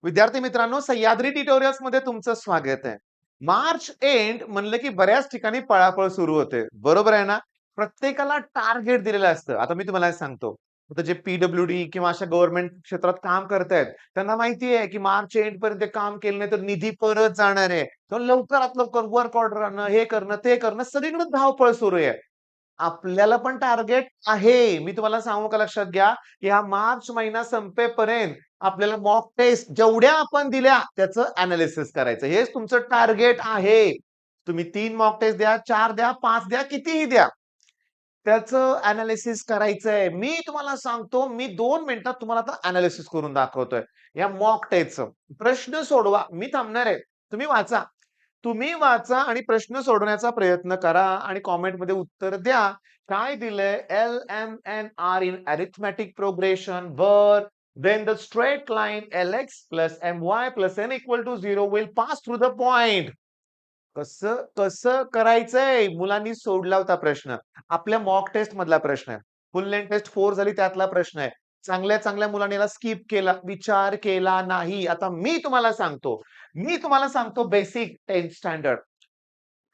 विद्यार्थी मित्रांनो, सह्याद्री ट्युटोरियल्स मध्ये तुमचं स्वागत आहे. मार्च एंड म्हणलं की बऱ्याच ठिकाणी पळापळ सुरू होते. बरोबर आहे ना? प्रत्येकाला टार्गेट दिलेलं असतं. आता मी तुम्हाला एक सांगतो. आता जे पीडब्ल्यूडी किंवा अशा गव्हर्नमेंट क्षेत्रात काम करतायत, त्यांना माहिती आहे की मार्च एंड पर्यंत काम केलं नाही तर निधी परत जाणार आहे. तर लवकरात लवकर वर्क ऑर्डर आणणं, हे करणं, ते करणं सगळीकडे धावपळ सुरू आहे. आपल्याला पण टार्गेट आहे. मी तुम्हाला सांगू का लक्षात घ्या, या मार्च महिना संपेपर्यंत आपल्याला मॉक टेस्ट जेवढ्या आपण दिल्या त्याचं एनालिसिस करायचं. हेच तुमचं टार्गेट आहे. तुम्ही 3 मॉक टेस्ट द्या, 4 द्या, 5 द्या, कितीही द्या. त्याचं एनालिसिस करायचंय. मी तुम्हाला सांगतो, मी 2 मिनिटात तुम्हाला आता एनालिसिस करून दाखवतोय. या मॉक टेस्टचं. प्रश्न सोडवा. मी थांबणार आहे. तुम्ही वाचा. तुम्ही वाचा आणि प्रश्न सोडवण्याचा प्रयत्न करा आणि कॉमेंटमध्ये उत्तर द्या. काय दिलंय? LMNR in arithmetic progression where then the straight line LX plus MY plus N equal to 0 will pass through the point. कसं कसं करायचंय? मुलांनी सोडला होता प्रश्न. आपल्या मॉक टेस्ट मधला प्रश्न आहे. फुल लेंथ टेस्ट 4 झाली त्यातला प्रश्न आहे. चांगल्या चांगल्या मुलांनी याला स्किप केला, विचार केला नाही. आता मी तुम्हाला सांगतो बेसिक 10th स्टँडर्ड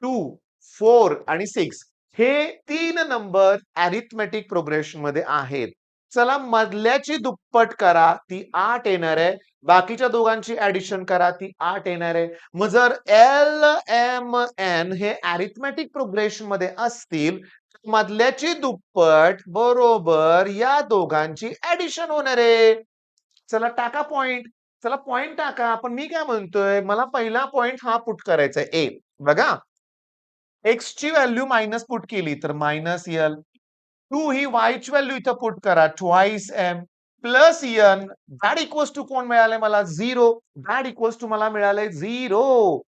2, 4 आणि 6 हे 3 नंबर अरिथमेटिक प्रोग्रेशन मध्ये आहेत. चला मधल्याची दुप्पट करा, ती 8 येणार आहे. बाकीच्या दोघांची ऍडिशन करा, ती 8 येणार आहे. मग जर एल एम एन हे अरिथमेटिक प्रोग्रेशन मध्ये असतील, मधल्याची दुप्पट बरोबर या दोघांची ऍडिशन होणार आहे. चला टाका पॉइंट. चला पॉइंट टाका. पण मी काय म्हणतोय, मला पहिला पॉइंट हा पुट करायचा आहे ए. बघा, एक्स ची व्हॅल्यू मायनस पुट केली तर मायनस एल. 2 ही y ची व्हॅल्यू इथं पुट करा twice M plus N. That equals to कोण मिळाले मला? 0. दॅट इक्वल्स टू मला मिळाले 0.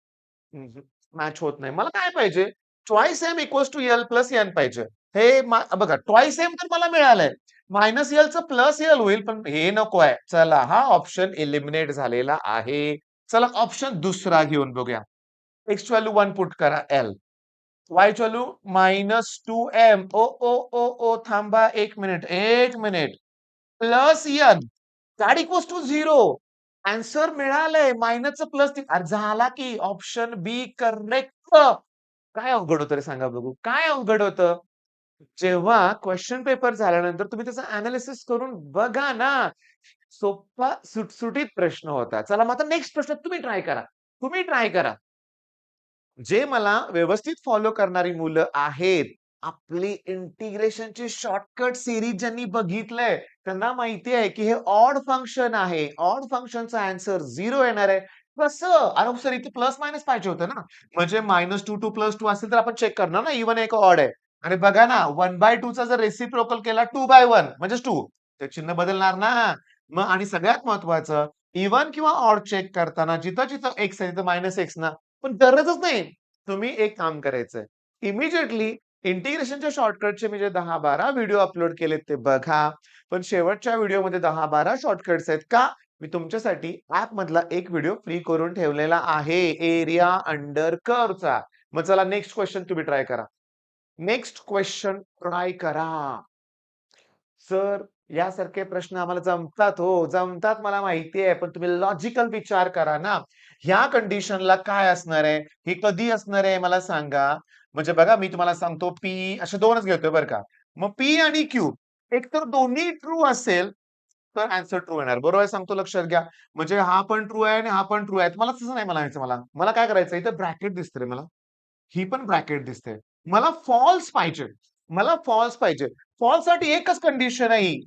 मॅच होत नाही. मला काय पाहिजे? Twice M equals to L plus N पाहिजे. हे बघा ट्वाइस एम तर मला मिळालंय. मायनस एल चं प्लस एल होईल, पण हे नको आहे. चला हा ऑप्शन एलिमिनेट झालेला आहे. चला ऑप्शन दुसरा घेऊन बघूया. एक्स व्हॅल्यू 1 पुट करा एल. Y value -2m. ओ, ओ, ओ, ओ, थांबा 1 minute, 1 minute. Plus N. That equals to 0. Answer मिळालंय. मायनसचं प्लस झाला की ऑप्शन बी करेक्ट. काय अवघड होतं रे सांगा बघू? काय अवघड होतं? जेव्हा क्वेश्चन पेपर झाल्यानंतर तुम्ही त्याचं एनालिसिस करून बघा ना. सोप्पा सुटसुटीत प्रश्न होता. चला मग आता नेक्स्ट प्रश्न तुम्ही ट्राय करा. तुम्ही ट्राय करा. जे मला व्यवस्थित फॉलो करणारी मुलं आहेत, आपली इंटिग्रेशनची शॉर्टकट सीरीज ज्यांनी बघितलंय, त्यांना माहिती आहे की हे ऑड फंक्शन आहे. ऑड फंक्शनचा आन्सर 0 येणार आहे. कसं? अरे सर इथे प्लस मायनस पाहिजे होतं ना. म्हणजे -2 टू +2 असेल तर आपण चेक करणार ना इव्हन आहे का ऑड आहे. आणि बघा ना 1/2 चा जर रेसिप्रोकल केला 2/1 म्हणजेच 2. ते चिन्ह बदलणार ना. मग आणि सगळ्यात महत्वाचं इव्हन किंवा ऑड चेक करताना जिथं-जिथं एक्स आहे तिथं -x ना. पण गरजच नाही. तुम्ही एक काम करायचंय. इमिडिएटली इंटिग्रेशनच्या शॉर्टकटचे मी जे 10-12 व्हिडिओ अपलोड केलेत ते बघा. पण शेवटच्या व्हिडिओमध्ये 10-12 शॉर्टकट्स आहेत का? मी तुमच्यासाठी ॲप मधला एक व्हिडिओ फ्री करून ठेवलेला आहे. एरिया अंडर कर्व्हचा. मग चला नेक्स्ट क्वेशन तुम्ही ट्राय करा. नेक्स्ट क्वेशन ट्राय करा. सर, यासारखे प्रश्न आम्हाला जमतात हो, जमतात मला माहिती आहे. पण तुम्ही लॉजिकल विचार करा ना. ह्या कंडिशनला काय असणार आहे? हे कधी असणार आहे मला सांगा. म्हणजे बघा मी तुम्हाला सांगतो पी असे 2च घेतोय बरं का. मग पी आणि क्यू एकतर दोन्ही ट्रू असेल, तर आन्सर ट्रू येणार. बरोबर सांगतो लक्षात घ्या. म्हणजे हा पण ट्रू आहे आणि हा पण ट्रू आहे. मला तसं नाही म्हणायचं मला. मला काय करायचं इथं ब्रॅकेट दिसते रे मला. ही पण ब्रॅकेट दिसते. मला फॉल्स पाहिजे. मला फॉल्स पाहिजे. फॉल्ससाठी एकच कंडिशन आहे ही.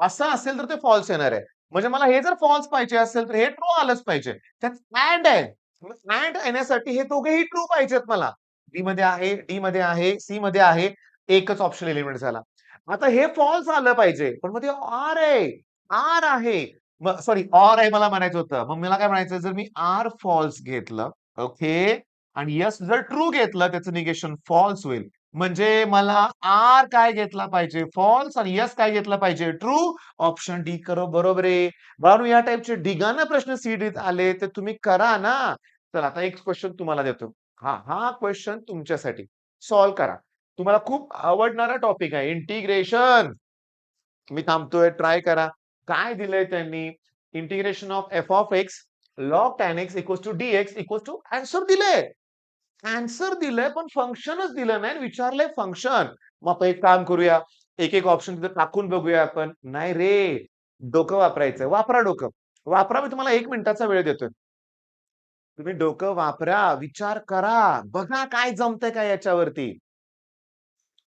असं असेल तर ते फॉल्स येणार आहे. म्हणजे मला हे जर फॉल्स पाहिजे असेल तर हे ट्रू आलंच पाहिजे. त्यात अँड आहे. मग अँड येण्यासाठी हे दोघेही ट्रू पाहिजेत मला. बी मध्ये आहे, डी मध्ये आहे, सी मध्ये आहे. एकच ऑप्शन एलिमेंट झाला. आता हे फॉल्स आलं पाहिजे. पण मग ते ऑर आहे. आर आहे. मग सॉरी ऑर आहे मला म्हणायचं होतं. मग मला काय म्हणायचं जर मी आर फॉल्स घेतलं, ओके. आणि यस जर ट्रू घेतलं त्याचं निगेशन फॉल्स होईल. म्हणजे मला आर काय घेतला पाहिजे? फॉल्स आणि यस काय घेतला पाहिजे? ट्रू. ऑप्शन डी करो बरोबर आहे. बाळांनो या टाइपचे ढिगानं प्रश्न सीडीत आले ते तुम्ही करा ना. तर आता एक क्वेश्चन तुम्हाला देतो. हा क्वेश्चन तुमच्यासाठी. सॉल्व्ह करा. तुम्हाला खूप आवडणारा टॉपिक आहे इंटिग्रेशन. मी थांबतोय ट्राय करा. काय दिलंय त्यांनी? Integration of F of X log tan X equals to dx equals to answer दिलंय. आन्सर दिलंय पण फंक्शनच दिलं नाही. विचारलंय फंक्शन. मग आपण एक काम करूया. एक ऑप्शन तिथे टाकून बघूया आपण. नाही रे. डोकं वापरायचं. वापरा डोकं. वापरा. मी तुम्हाला 1 मिनिटाचा वेळ देतोय. तुम्ही डोकं वापरा, विचार करा, बघा काय जमतंय का याच्यावरती.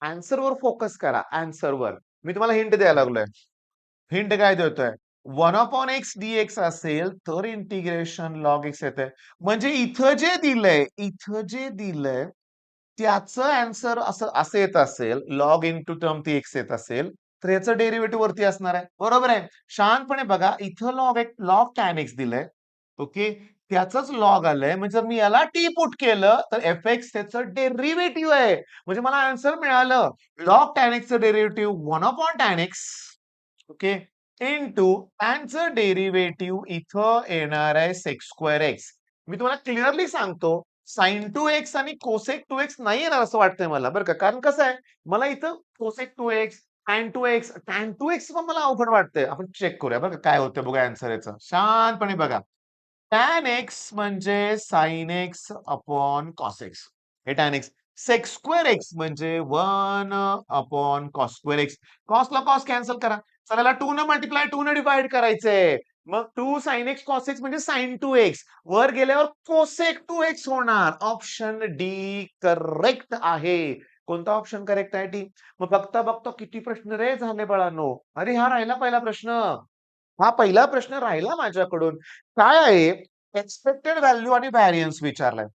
वर फोकस करा, वर. मी तुम्हाला हिंट द्यायला लागलोय. हिंट काय देतोय? 1/x dx असेल तर इंटिग्रेशन लॉग एक्स येतंय. म्हणजे इथं जे दिलंय त्याचं आन्सर असं असं येत असेल, लॉग इंटू टर्म ती एक्स येत असेल, तर याचं डेरिव्हेटिव्ह वरती असणार आहे. बरोबर आहे. शांतपणे बघा, इथं लॉग टॅन एक्स दिलंय. ओके. त्याचंच लॉग आलंय. म्हणजे जर मी याला टी पुट केलं, तर एफ-एक्स त्याचं डेरिव्हेटिव्ह आहे. म्हणजे मला आन्सर मिळालं. लॉग टॅन एक्सचं derivative 1/tan x okay into टॅनचं डेरिव्हेटिव्ह इथं येणार आहे sec²x. मी तुम्हाला क्लिअरली सांगतो, sin2x आणि cosec2x नाही येणार असं वाटतंय मला बरं का. कारण कसं आहे, मला इथं cosec2x, tan2x पण मला अवघड वाटतंय. आपण चेक करूया बरं का काय होतं बघूया आन्सर याचं. शांतपणे बघा. tan x म्हणजे sin x upon cos x. हे tan x. sec²x म्हणजे 1 cos square x. कॉसला कॉस कॅन्सल करा. चला याला 2 न मल्टिप्लाय 2 न डिवाइड करायचंय. मग 2 sin x cos x म्हणजे sin2x. वर गेल्यावर cosec2x होणार. ऑप्शन डी करेक्ट आहे. कोणता ऑप्शन करेक्ट आहे डी? मग बघता बघता किती प्रश्न रे झाले बाळांनो. अरे हा राहिला पहिला प्रश्न. हा पहिला प्रश्न राहिला माझ्याकडून. काय आहे? एक्सपेक्टेड व्हॅल्यू आणि व्हॅरियन्स विचारलाय.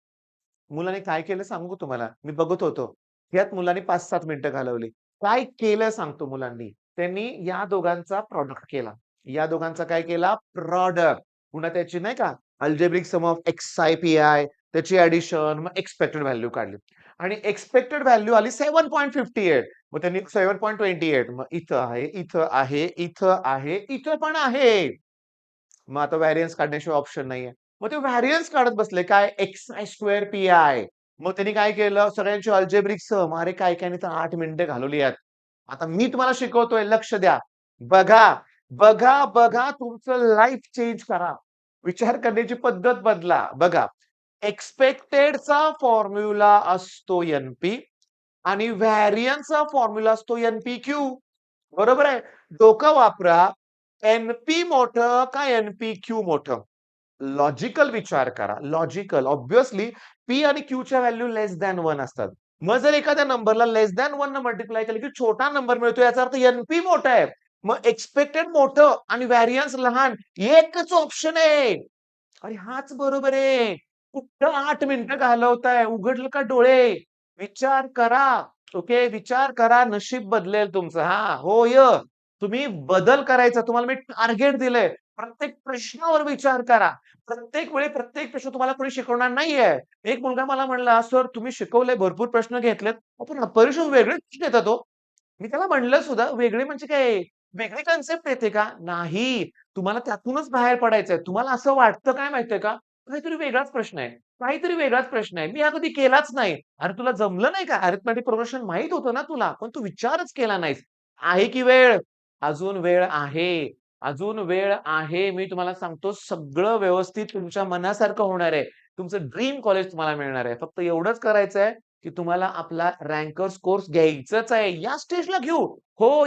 मुलाने काय केलं सांगू तुम्हाला? मी बघत होतो. यात मुलांनी 5-7 मिनिटं घालवली. काय केलं सांगतो मुलांनी. त्यांनी या दोघांचा प्रॉडक्ट केला. या दोघांचा काय केला? प्रॉडक्ट. पुन्हा त्याची नाही का algebraic sum of x-I, P-I त्याची ॲडिशन मग एक्सपेक्टेड व्हॅल्यू काढली. आणि एक्सपेक्टेड व्हॅल्यू आली 7.58. मग त्यांनी 7.28 मग इथं आहे, इथं आहे, इथं आहे, इथं पण आहे. मग आता व्हॅरियन्स काढण्याशिवाय ऑप्शन नाहीये. मग ते व्हॅरियन्स काढत बसले काय एक्स-आय स्क्वेअर पी-आय. मग त्यांनी काय केलं सगळ्यांची अल्जेब्रिक सम. अरे काय तर 8 मिनिटं घालवली यात. आता मी तुम्हाला शिकवतोय लक्ष द्या. बघा, बघा तुमचं लाईफ चेंज करा. विचार करण्याची पद्धत बदला. बघा, एक्सपेक्टेडचा फॉर्म्युला असतो एन-पी आणि व्हॅरियन्सचा फॉर्म्युला असतो एन-पी-क्यू. बरोबर आहे. डोकं वापरा. एन-पी मोठं का एन-पी-क्यू मोठं? लॉजिकल विचार करा. लॉजिकल. ऑब्व्हियसली पी आणि क्यूच्या व्हॅल्यू लेस दॅन 1 असतात. मग जर एखाद्या नंबरला लेस दॅन 1 न मल्टिप्लाय केलं की छोटा नंबर मिळतो याचा अर्थ एन-पी मोठा आहे. मग एक्सपेक्टेड मोठं आणि व्हॅरियन्स लहान एकच ऑप्शन आहे. अरे हाच बरोबर आहे. कुठं 8 मिनिटं घालवताय? उघडलं का डोळे? विचार करा. ओके. विचार करा. नशीब बदलेल तुमचं. हां. होय. तुम्ही बदल करायचा. तुम्हाला मी टार्गेट दिलंय. प्रत्येक प्रश्नावर विचार करा. प्रत्येक वेळी प्रत्येक प्रश्न तुम्हाला कोणी शिकवणार नाहीये. एक मुलगा मला म्हणला, "सर तुम्ही शिकवलंय, भरपूर प्रश्न घेतलेत. पण परीक्षेत वेगळेच प्रश्न येतात हो." मी त्याला म्हणलं सुद्धा, "वेगळे म्हणजे काय? वेगळी कन्सेप्ट येते का?" "नाही. तुम्हाला त्यातूनच बाहेर पडायचंय. तुम्हाला असं वाटतं काय माहितीये का? काहीतरी वेगळाच प्रश्न आहे. काहीतरी वेगळाच प्रश्न आहे. मी हा कधी केलाच नाही. अरे तुला जमलं नाही का? अरिथमेटिक प्रोग्रेशन माहीत होतं ना तुला, पण तू विचारच केला नाहीस. आहे की वेळ? अजून वेळ आहे. अजून वेळ आहे. मी तुम्हाला सांगतो सगळं व्यवस्थित तुमच्या मनासारखं होणार आहे. तुमचं ड्रीम कॉलेज तुम्हाला मिळणार आहे. फक्त एवढंच करायचंय, की तुम्हाला आपला रँकर्स कोर्स घ्यायचाच आहे. या स्टेजला घेऊ. हो,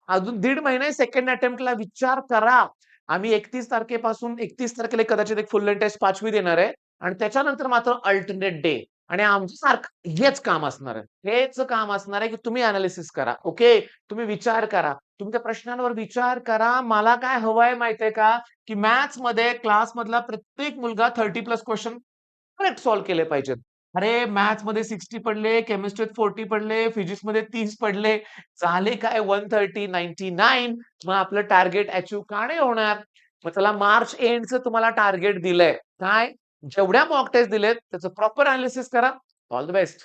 अजून दीड महिने सेकंड अटेम्प्टला विचार करा. आम्ही 31 तारखेपासून 31 तारखेला कदाचित एक फुल लेंथ टेस्ट 5वी देणार आहे आणि त्याच्यानंतर मात्र अल्टरनेट डे आणि आमचं सारखं हेच काम असणार आहे. हेच काम असणार आहे, की तुम्ही एनालिसिस करा. ओके. तुम्ही विचार करा. तुमच्या प्रश्नांवर विचार करा. मला काय हवंय माहितीये का, की मॅथ्समध्ये क्लासमधला प्रत्येक मुलगा 30 प्लस क्वेशन करेक्ट सॉल्व्ह केले पाहिजेत. अरे मॅथ्समध्ये 60 पडले, केमिस्ट्रीत 40 पडले, फिजिक्समध्ये 30 पडले. झाले काय 130, 99 मग आपलं टार्गेट अचीव्ह का नाही होणार? मग चला मार्च एंडचं तुम्हाला टार्गेट दिलंय. काय? जेवढ्या मॉक टेस्ट दिलेत त्याचं प्रॉपर अनालिसिस करा. All the best.